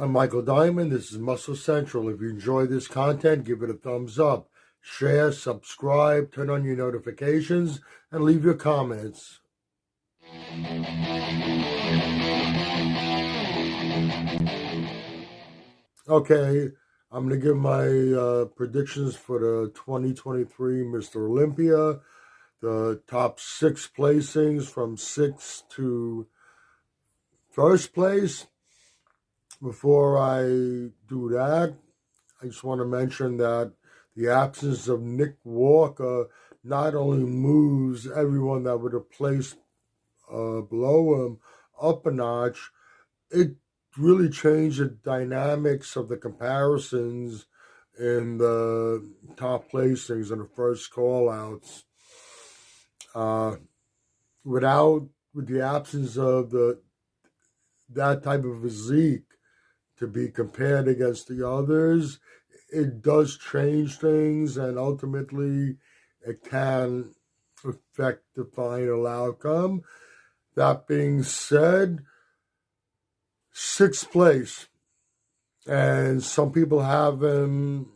I'm Michael Diamond. This is Muscle Central. If you enjoy this content, give it a thumbs up, share, subscribe, turn on your notifications, and leave your comments. Okay, I'm going to give my predictions for the 2023 Mr. Olympia, the top 6 placings from 6th to 1st place. Before I do that, I just want to mention that the absence of Nick Walker not only moves everyone that would have placed below him up a notch, it really changed the dynamics of the comparisons in the top placings and the first call-outs. With the absence of that type of physique to be compared against the others, it does change things, and ultimately it can affect the final outcome. That being said, 6th place, and some people have him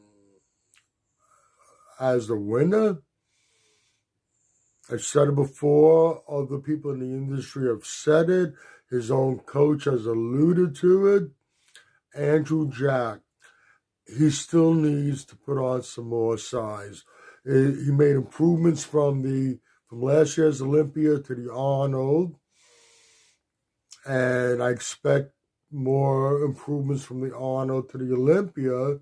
as the winner. I've said it before, other people in the industry have said it, his own coach has alluded to it. Andrew Jack, he still needs to put on some more size. He made improvements from last year's Olympia to the Arnold, and I expect more improvements from the Arnold to the Olympia,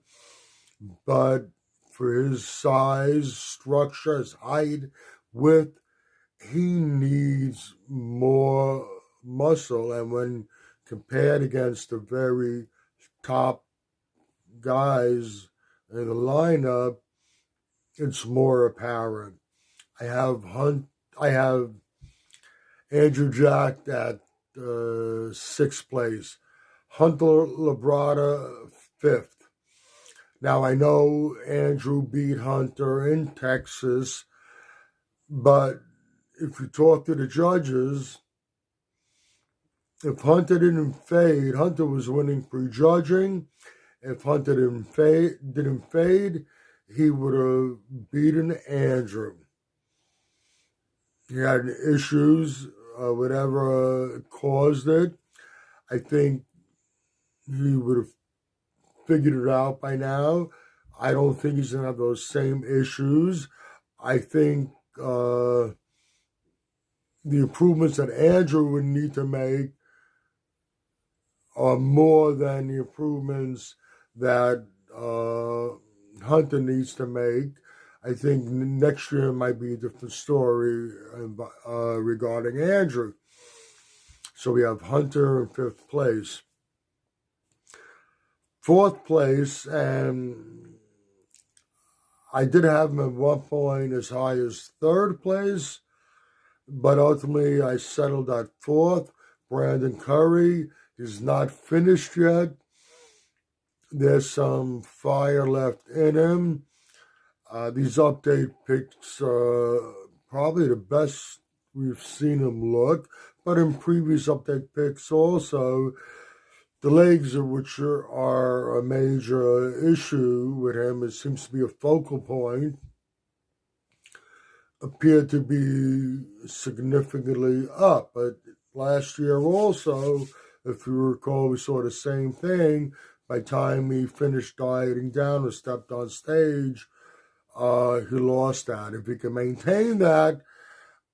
but for his size, structure, his height, width, he needs more muscle, and when compared against the very top guys in the lineup, it's more apparent. I have Andrew Jack at 6th place, Hunter Labrada 5th. Now I know Andrew beat Hunter in Texas, but if you talk to the judges, if Hunter didn't fade, Hunter was winning prejudging. If Hunter didn't fade, he would have beaten Andrew. He had issues, whatever caused it. I think he would have figured it out by now. I don't think he's going to have those same issues. I think the improvements that Andrew would need to make are more than the improvements that Hunter needs to make. I think next year might be a different story regarding Andrew. So we have Hunter in 5th place. 4th place, and I did have him at one point as high as 3rd place, but ultimately I settled at 4th. Brandon Curry is not finished yet. There's some fire left in him. These update pics are probably the best we've seen him look, but in previous update pics also, the legs, which are a major issue with him, it seems to be a focal point, appear to be significantly up. But last year also, if you recall, we saw the same thing. By the time he finished dieting down or stepped on stage, he lost that. If he can maintain that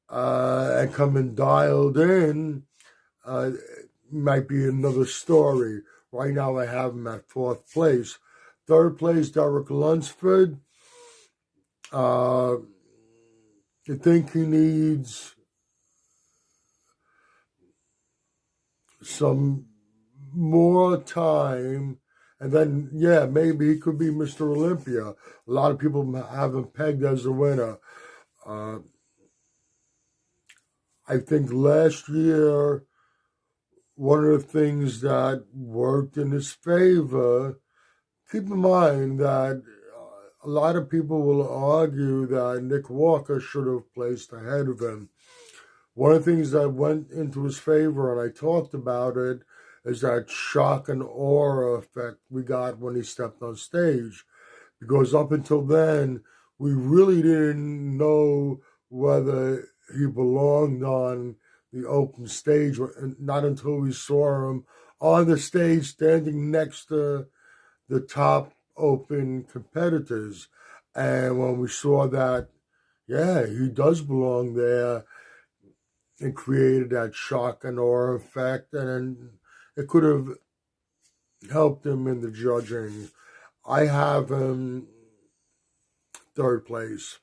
and come in dialed in, might be another story. Right now I have him at 4th place. 3rd place, Derek Lunsford. I think he needs some more time, and then, maybe he could be Mr. Olympia. A lot of people have him pegged as a winner. I think last year, one of the things that worked in his favor, keep in mind that a lot of people will argue that Nick Walker should have placed ahead of him. One of the things that went into his favor, and I talked about it, is that shock and awe effect we got when he stepped on stage. Because up until then, we really didn't know whether he belonged on the open stage, not until we saw him on the stage standing next to the top open competitors. And when we saw that, yeah, he does belong there, it created that shock and awe effect, and it could have helped him in the judging. I have him third place.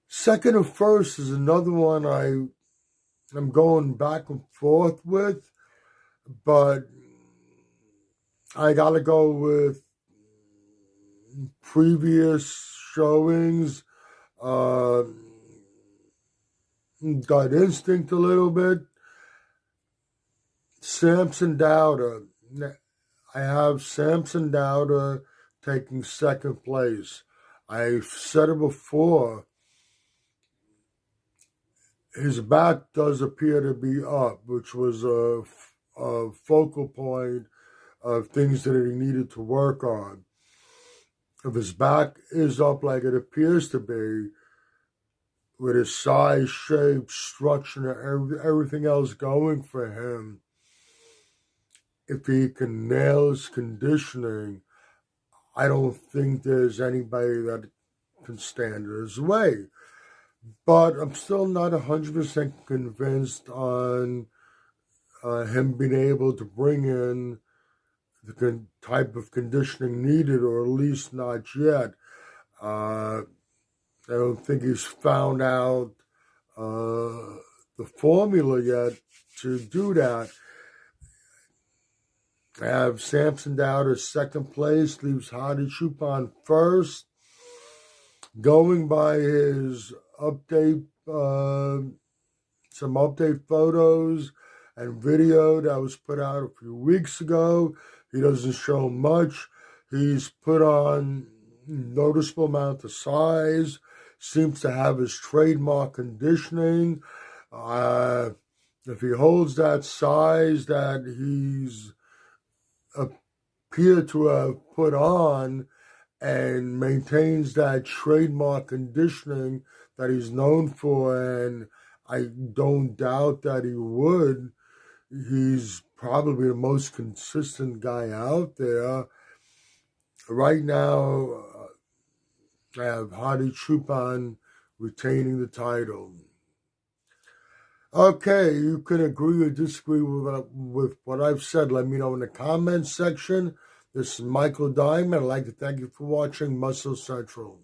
Second and first is another one I'm going back and forth with, but I gotta go with previous showings. Gut instinct a little bit. Samson Dauda. I have Samson Dauda taking second place. I've said it before. His back does appear to be up, which was a focal point of things that he needed to work on. If his back is up like it appears to be, with his size, shape, structure, and everything else going for him, if he can nail his conditioning, I don't think there's anybody that can stand in his way. But I'm still not 100% convinced on him being able to bring in the type of conditioning needed, or at least not yet. I don't think he's found out the formula yet to do that. I have Samson Dauda second place, leaves Hadi Choopan first. Going by his update, some update photos and video that was put out a few weeks ago, he doesn't show much. He's put on noticeable amount of size, seems to have his trademark conditioning. If he holds that size that he's appeared to have put on and maintains that trademark conditioning that he's known for, and I don't doubt that he would, he's probably the most consistent guy out there. Right now, I have Hadi Choopan retaining the title. Okay, you can agree or disagree with what I've said. Let me know in the comments section. This is Michael Diamond. I'd like to thank you for watching Muscle Central.